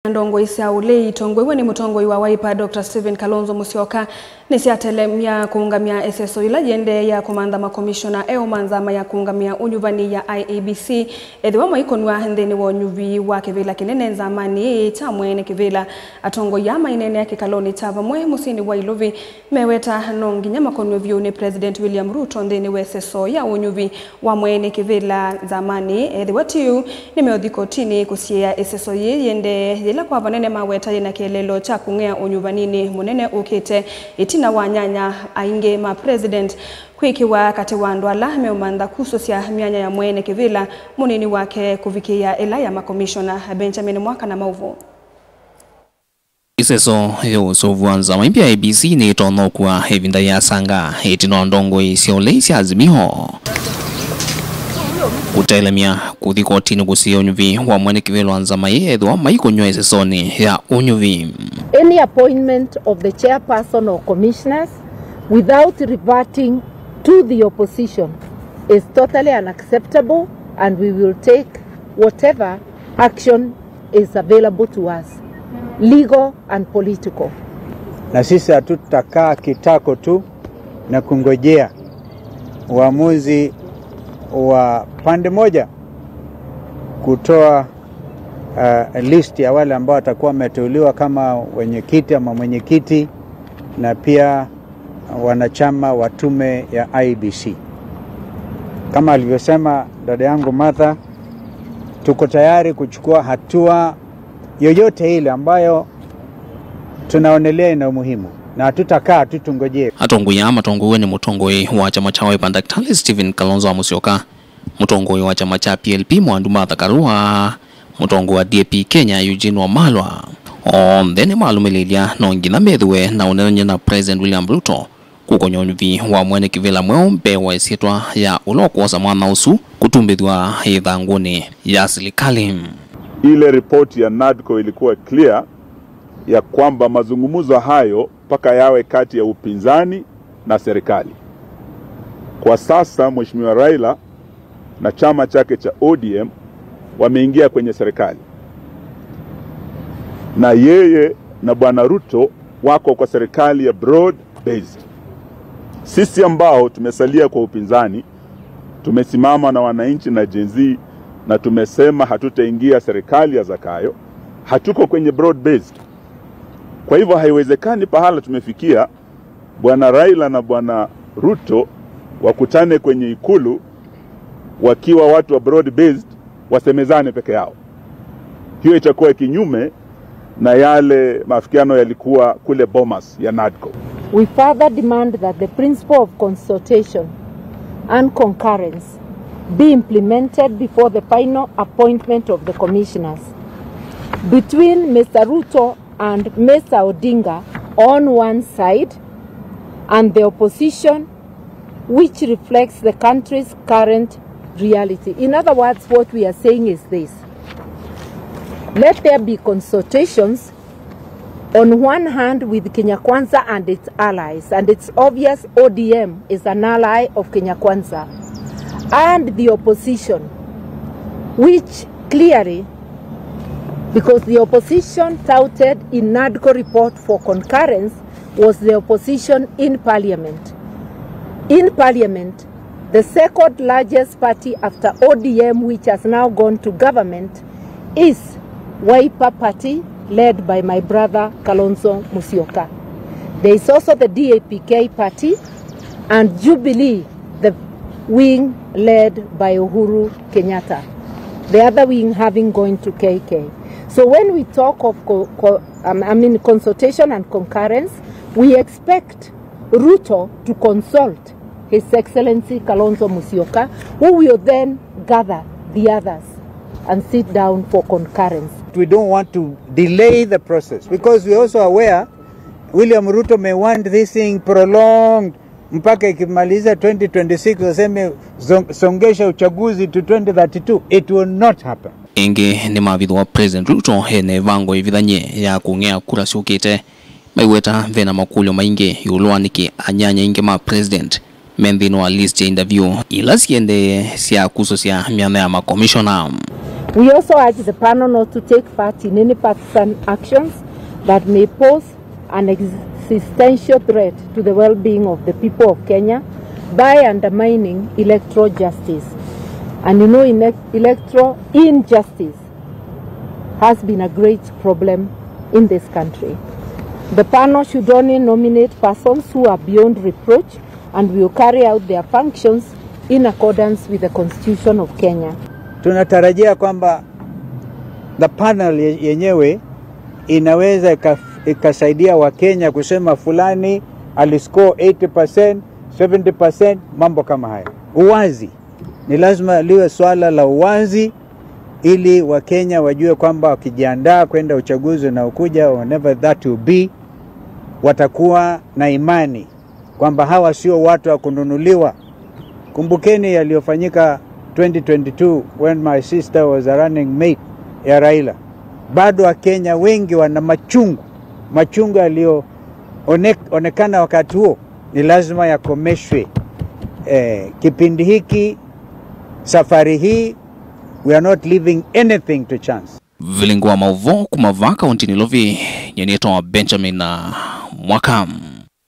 Ndongo isia ule itongwe ni mutongoi wa Wiper Dr. Stephen Kalonzo Musyoka nisi atelemia kuungamia SSO ila yende ya kumanda makomishona manzama ya kuungamia unyuvani ya IEBC edhiwa maikonwa ndeni wa unyuvi wa kivila kinene nzamani tamwene kivila atongo ya mainene ya kikaloni tava mwe musini wa iluvi meweta nongi nyama konwe ni President William Ruto ndeni wa SSO ya unyuvi wa mwene kivila zamani edhiwa tiu ni meodhikotini kusia SSO yende ila kwa vanene maweta yena kielelo cha kungea unyuvanini munene ukite itina wanyanya ainge ma president kwikiwa kati wa ndwala meumanda kususia mianya ya mwene kivila munini wake kuvikia ela ya makomishona Benjamin Mwaka na Mauvu. Iseso yo sovuanza maimbia ABC ni tono kwa hevinda ya sanga itino ndongo isio leisi azimiho kutelemia kuthikotini kusio unyuvi wa mwene kivilo anzama yedhwa maikonyo esesoni ya unyuvi. Any appointment of the chairperson or commissioners without reverting to the opposition is totally unacceptable, and we will take whatever action is available to us, legal and political. Na sisi hatutakaa kitako tu na kungojea uamuzi wa pande moja kutoa list ya wale ambao watakuwa wameteuliwa kama wenyekiti ama mwenyekiti na pia wanachama wa tume ya IEBC. Kama alivyosema dada yangu Martha, tuko tayari kuchukua hatua yoyote ile ambayo tunaonelea ina umuhimu na hatutakaa tutungojee. Atongoya matongwe ni mutongoi wa chama cha Wiper Dr. Stephen Kalonzo Musyoka, mutongoi wa chama cha PLP Mwandu Martha Karua, mutongo wa DAP Kenya Eugene Wamalwa. Ndene malumililia nongina medhwe na unenye na President William Ruto kukonyo unyuvi wa mwene kivila mweombe wa isitwa ya uloko wa mwana usu kutumbidwa idhanguni ya serikali. Ile ripoti ya NADCO ilikuwa clear ya kwamba mazungumzo hayo paka yawe kati ya upinzani na serikali. Kwa sasa Mheshimiwa Raila na chama chake cha ODM wameingia kwenye serikali, na yeye na Bwana Ruto wako kwa serikali ya broad based. Sisi ambao tumesalia kwa upinzani tumesimama na wananchi na Gen Z na tumesema hatutaingia serikali ya Zakayo, hatuko kwenye broad based. Kwa hivyo haiwezekani pahala tumefikia Bwana Raila na Bwana Ruto wakutane kwenye ikulu wakiwa watu wa broad based wasemezane peke yao. Hiyo itakuwa kinyume na yale maafikiano yalikuwa kule Bomas ya NADCO. We further demand that the principle of consultation and concurrence be implemented before the final appointment of the commissioners. Between Mr. Ruto and Mr. Odinga on one side and the opposition, which reflects the country's current reality. In other words, what we are saying is this: let there be consultations on one hand with Kenya Kwanza and its allies, and it's obvious ODM is an ally of Kenya Kwanza, and the opposition, which clearly, because the opposition touted in NADCO report for concurrence was the opposition in parliament. In parliament, the second largest party after ODM, which has now gone to government, is Wiper Party, led by my brother Kalonzo Musyoka. There is also the DAP-K Party and Jubilee, the wing led by Uhuru Kenyatta, the other wing having gone to KK. So when we talk of consultation and concurrence, we expect Ruto to consult His Excellency Kalonzo Musyoka, who will then gather the others and sit down for concurrence. We don't want to delay the process because we are also aware William Ruto may want this thing prolonged mpaka ikimaliza 2026 waseme songesha uchaguzi to 2032. It will not happen. Inge ni mavidho wa President Ruto hene vango ivithanye ya kungea kura siukite maiweta vena makulio mainge yuluaniki anyanya inge ma President mendhino wa list ya interview ila siende siya kuso siya miana ya makomishona. We also urge the panel not to take part in any partisan actions that may pose an existential threat to the well-being of the people of Kenya by undermining electoral justice. And electoral injustice has been a great problem in this country. The panel should only nominate persons who are beyond reproach and will carry out their functions in accordance with the Constitution of Kenya. Tunatarajia kwamba the panel yenyewe inaweza ikasaidia Wakenya kusema fulani aliscore 80%, 70%, mambo kama haya. Uwazi. Ni lazima liwe swala la uwazi ili Wakenya wajue kwamba wakijiandaa kwenda uchaguzi na ukuja, whenever that will be, watakuwa na imani kwamba hawa sio watu wa kununuliwa. Kumbukeni yaliyofanyika 2022 when my sister was a running mate ya Raila. Bado Wakenya wengi wana machungu yaliyoonekana wakati huo, ni lazima yakomeshwe. Kipindi hiki, safari hii, we are not leaving anything to chance. Vilingwa mauvo kumavaka untini lovi nyenieto wa Benjamin Mwakam.